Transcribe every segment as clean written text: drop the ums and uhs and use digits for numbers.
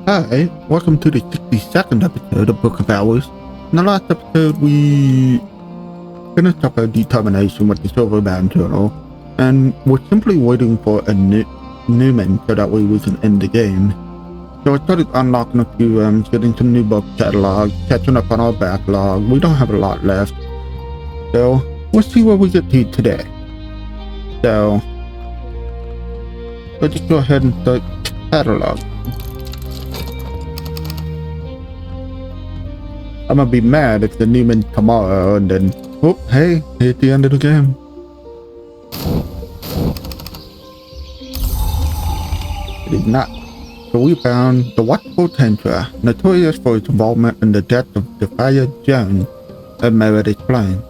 Hi, welcome to the 62nd episode of Book of Hours. In the last episode, we finished up our determination with the Silverbound Journal, and we're simply waiting for a Numen so that way we can end the game. So I started unlocking a few rooms, getting some new book catalogs, catching up on our backlog. We don't have a lot left, so we'll see where we get to today. So let's just go ahead and start catalog. I'm gonna be mad if the Numen tomorrow and then, oh, hey, at the end of the game. It did not. So we found the Watchful Tantra, notorious for its involvement in the death of Defier Jones and Meredith Blaine.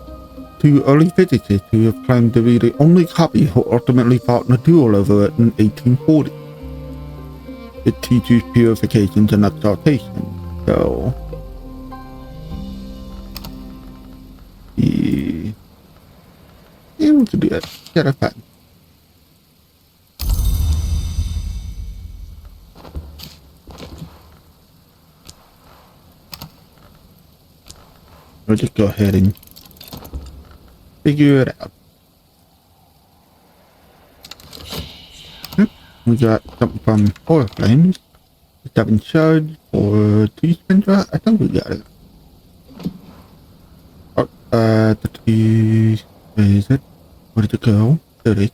Two early physicists who have claimed to be the only copy who ultimately fought in a duel over it in 1840. It teaches purifications and exaltation, so... Yeah, we can do that. Get a pattern. We'll just go ahead and figure it out. We got something from Four Flames, 7 shards, or 2 spindra. I think we got it. Where is it? Where did it go? There it is.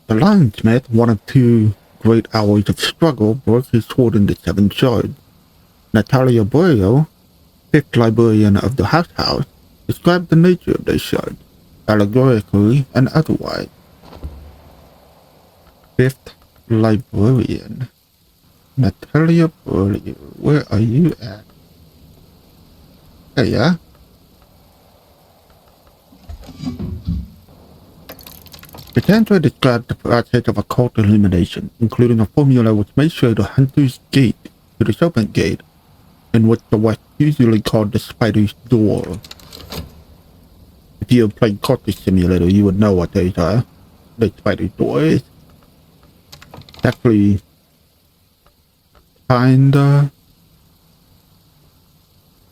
The Linesmith, one of 2 great hours of struggle, broke his sword into 7 shards. Natalia Borio, 5th librarian of the House, described the nature of those shards, allegorically and otherwise. 5th librarian. Natalia Borio, where are you at? There you are. The Tantra described the process of occult illumination, including a formula which may show the Hunter's Gate to the Serpent Gate, in which the West usually called the Spider's Door. If you have played Cultist Simulator, you would know what those are. The Spider's Door is actually kinda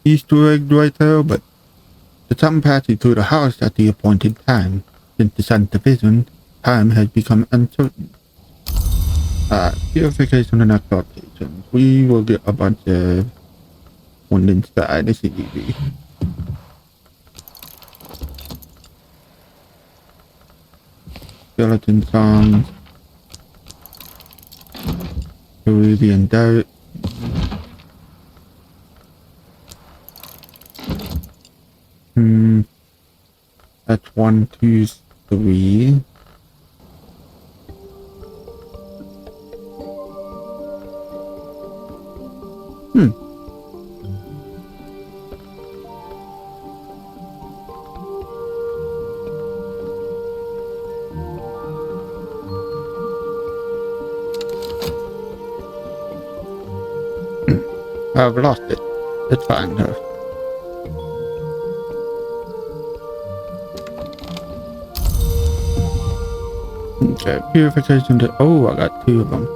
Easter egg right there, but the sun passes through the house at the appointed time. Since the sun's division, time has become uncertain. Purification and exaltation. We will get a bunch of one inside. This is easy. Skeleton songs. Peruvian dirt. That's 1, 2, 3. I've lost it. It's fine though. Okay, purification to... Oh, I got 2 of them.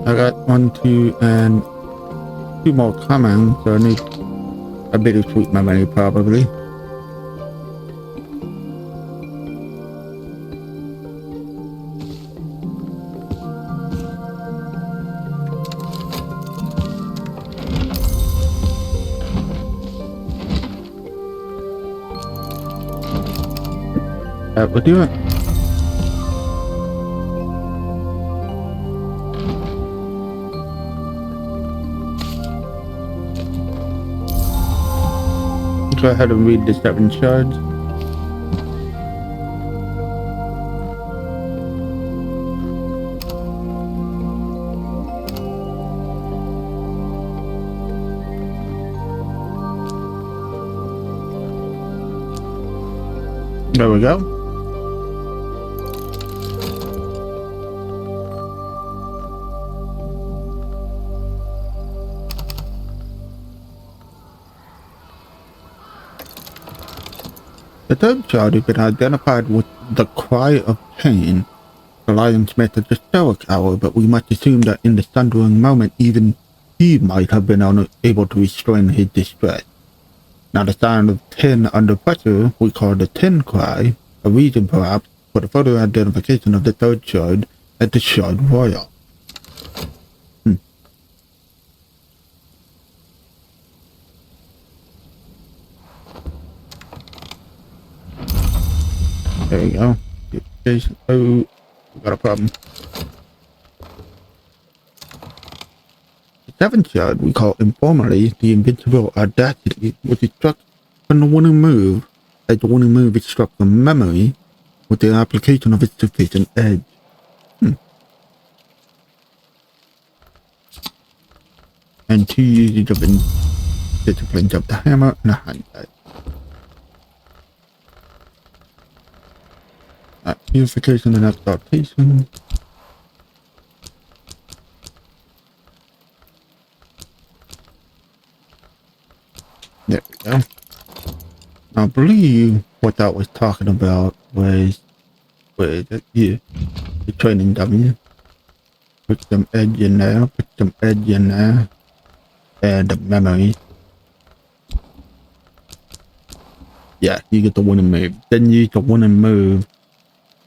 I got 1, 2, and 2 more coming, so I need a bit of sweet memory probably. That will do it. Go ahead and read the 7 shards. There we go. The third child has been identified with the cry of pain. The lionsmith is a stoic owl, but we must assume that in the thundering moment even he might have been unable to restrain his distress. Now the sound of tin under pressure we call the tin cry, a reason perhaps for the further identification of the third shard as the shard royal. There you go. Jason. Oh, we got a problem. The seventh shard we call informally the invincible audacity, which is struck from the winning move, as the winning move is struck from memory with the application of its sufficient edge. And 2 uses of disciplines of the hammer and a hindsight. Purification and exaltation. There we go. I believe what that was talking about was the training dummy. Put some edge in there, put some edge in there, and the memory. Yeah, you get the winning move. Then use the winning move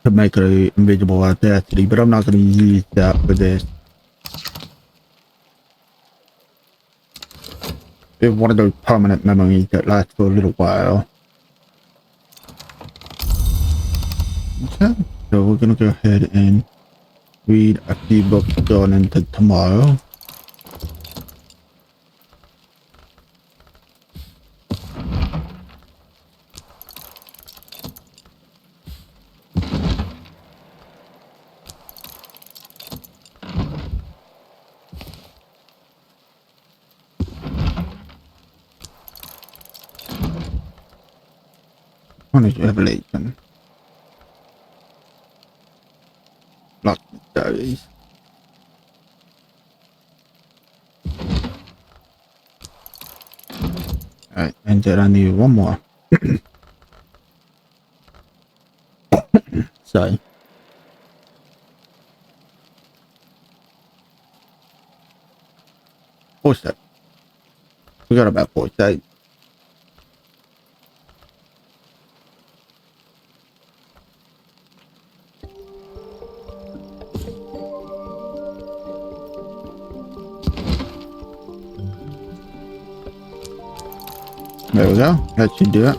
to make an invisible audacity, but I'm not going to use that for this. It's one of those permanent memories that lasts for a little while. Okay, so we're going to go ahead and read a few books going into tomorrow. One is Revelation. Lots of stories. Alright, and then I need one more. Sorry. Foresight. Forgot about foresight. There we go. That should do it.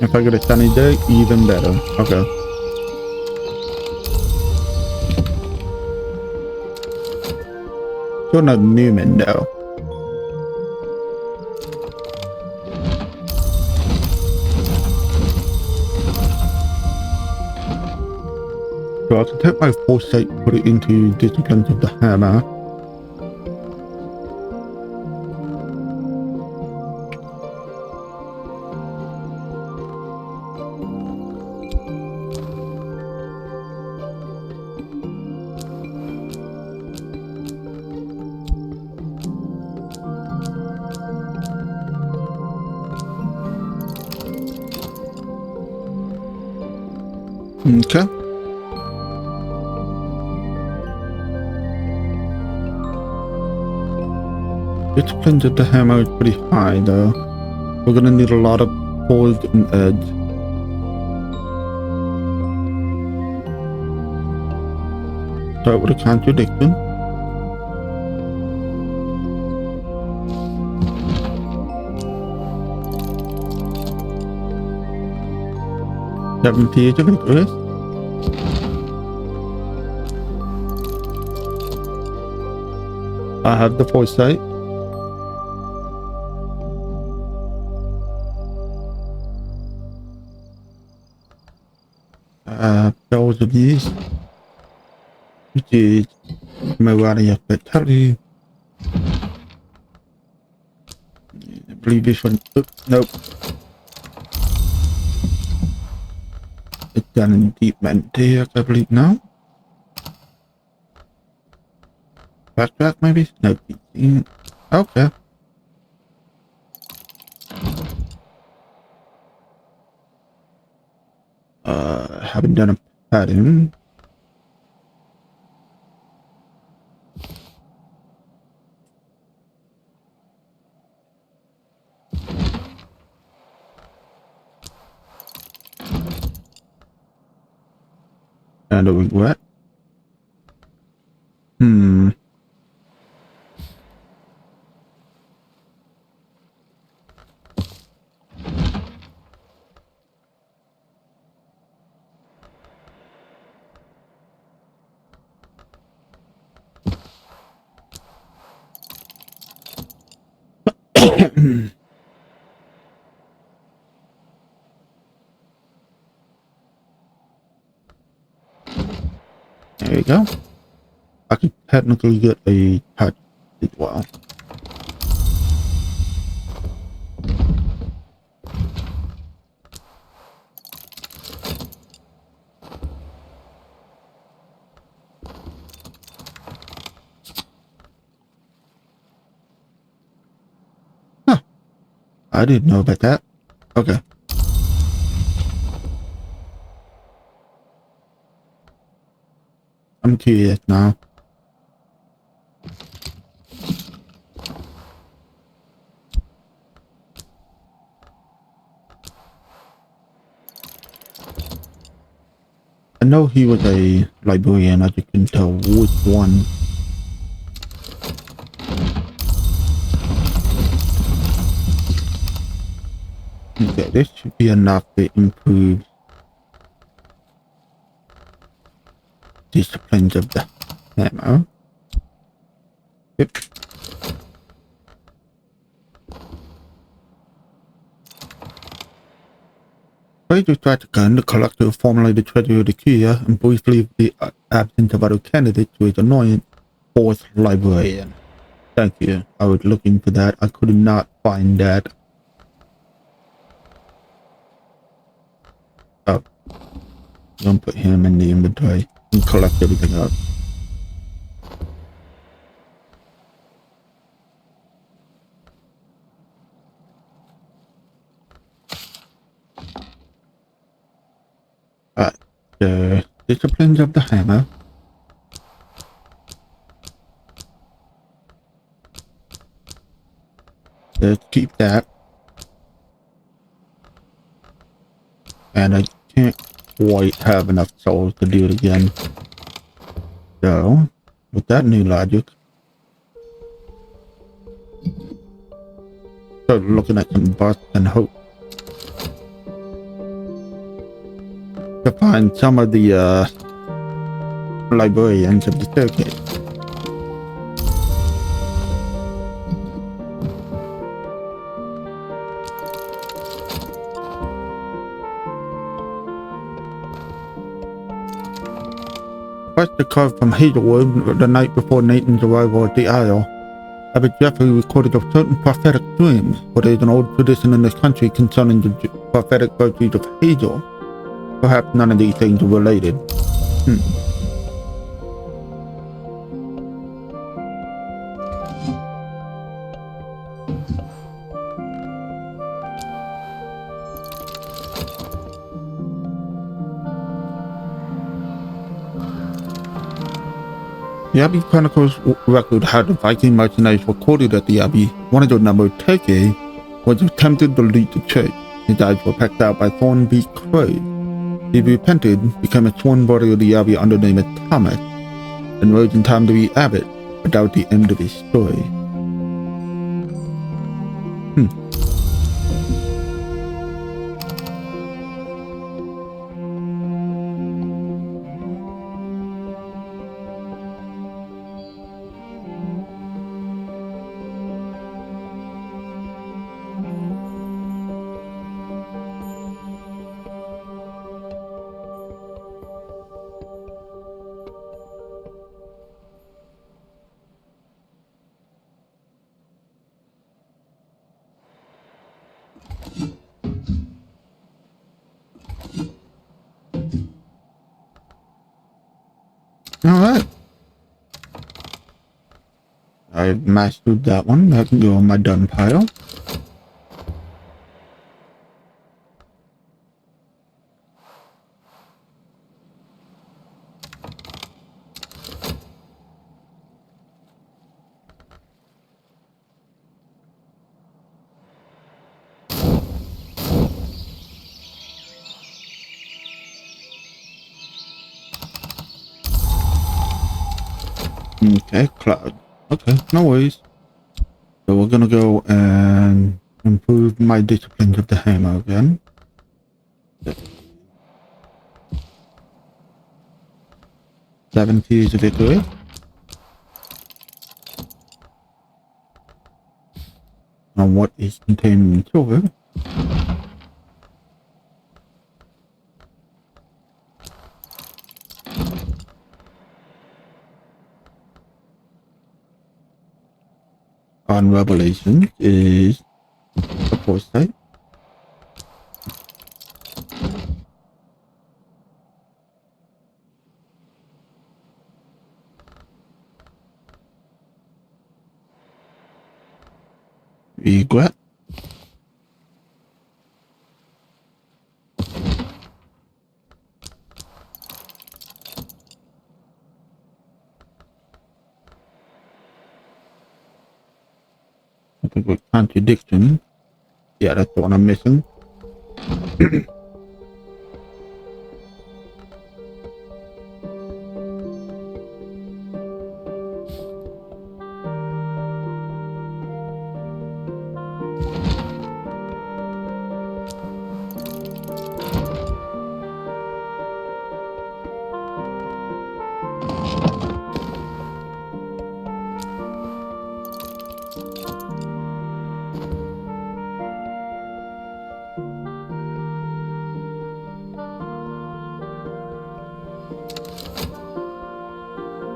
If I get a sunny day, even better. Okay. Still not Numen though. So I can take my foresight, put it into disciplines of the hammer. Okay. Disciplines of the hammer is pretty high though. We're gonna need a lot of poise and edge. Start with a contradiction. Seventy is of interest. I have the foresight. Those of these, which is Mirani of Vitality. I believe this one. Oops, nope. It's done in deep Mantic, I believe now. Backtrack maybe? No. Okay. Haven't done a pattern. And a regret. There you go. I could technically get a touch as well. Huh. I didn't know about that. Okay. I'm curious now. I know he was a librarian, I just couldn't tell which one. Okay, this should be enough to improve disciplines of the hammer. Yep. Praetor Stratacan, the collector, formerly the treasurer of the Curia, and briefly the absence of other candidates to his annoying fourth librarian. Thank you. I was looking for that. I could not find that. Oh. Don't put him in the inventory and collect everything up. Alright. The disciplines of the hammer. Let's keep that. And I can't quite have enough souls to do it again. So, with that new logic, start looking at some busts and hope to find some of the librarians of the staircase. First the card from Hazelwood the night before Nathan's arrival at the Isle. Abbot Jeffrey recorded of certain prophetic dreams, for there is an old tradition in this country concerning the prophetic virtues of Hazel. Perhaps none of these things are related. The Abbey Chronicles record how the Viking mercenaries recorded at the Abbey. One of the number, Teke, was attempted to lead the church. His eyes were pecked out by thorn-beaked crows. He repented, became a sworn warrior of the Abbey under the name of Thomas, and rose in time to be abbot, but that was the end of his story. Alright. I've mastered that one. That can go on my done pile. Okay, cloud. Okay, no worries. So we're gonna go and improve my discipline of the hammer again. 70 is a victory. On what is contained in silver. On Revelation is a foresight. Regret. I think with contradiction. Yeah, that's the one I'm missing.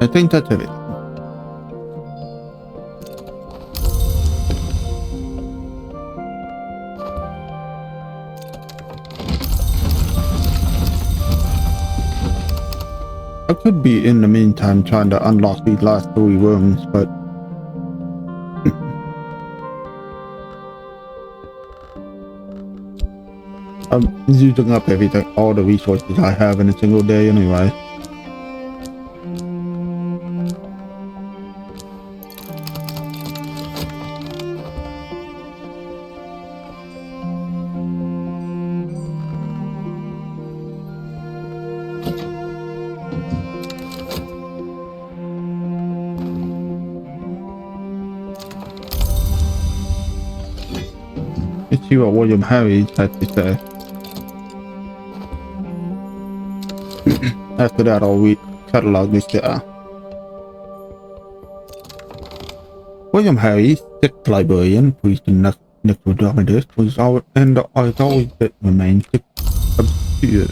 I think that's it. I could be in the meantime trying to unlock these last 3 rooms, but I'm using up everything, all the resources I have in a single day anyway. Let's see what William Harris had to say. After that, I'll catalog this there. William Harris, sixth librarian, priest and necrodramatist, was has always remained obscure.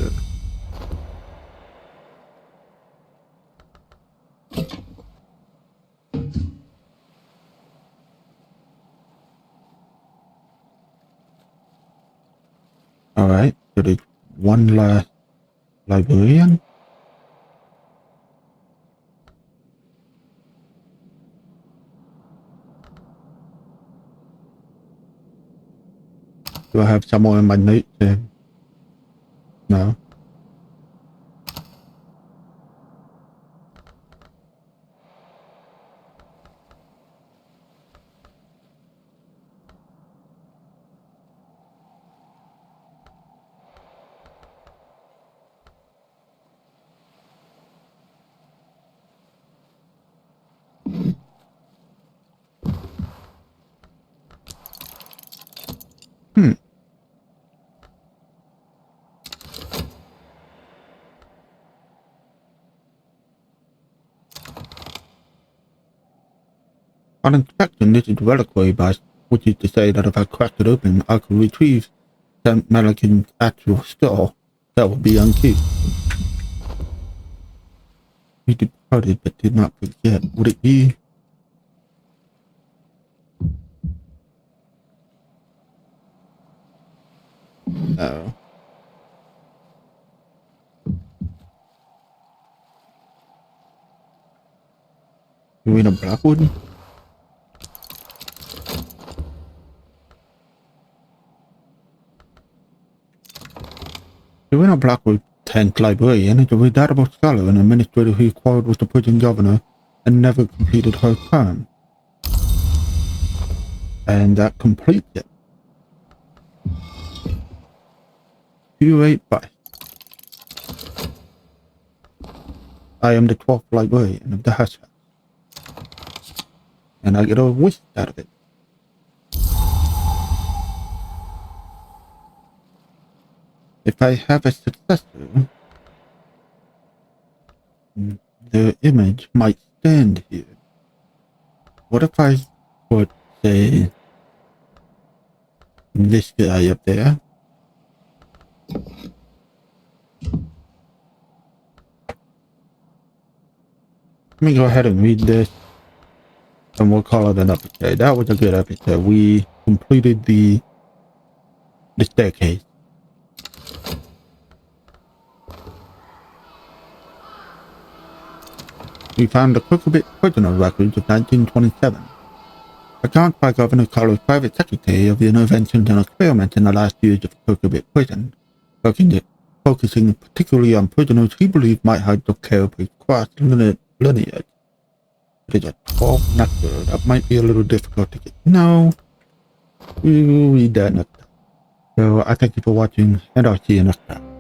Alright, so there's one last librarian. Do I have someone in my notes? No. On inspection, this is reliquary bus, which is to say that if I crack it open, I could retrieve St. Malikin's actual skull. That would be unkeep. He departed but did not forget. Would it be? No. Rowena Blackwood? Rowena Blackwood, 10th librarian, is a redoubtable scholar and administrator who quarreled with the prison governor and never completed her term. And that completes it. Curate by. I am the 12th librarian of the Hush House. and I get a wish out of it. If I have a successor, the image might stand here. What if I put, say, this guy up there? Let me go ahead and read this, and we'll call it an episode. That was a good episode. We completed the staircase. We found the Crooked prisoner records of 1927. Accounts by Governor Carlos' private secretary of the interventions and experiments in the last years of Crooked prison, focusing particularly on prisoners he believed might have the care of his lineage. It is a tall nectar that might be a little difficult to get. No, we will read that next time. So I thank you for watching, and I'll see you next time.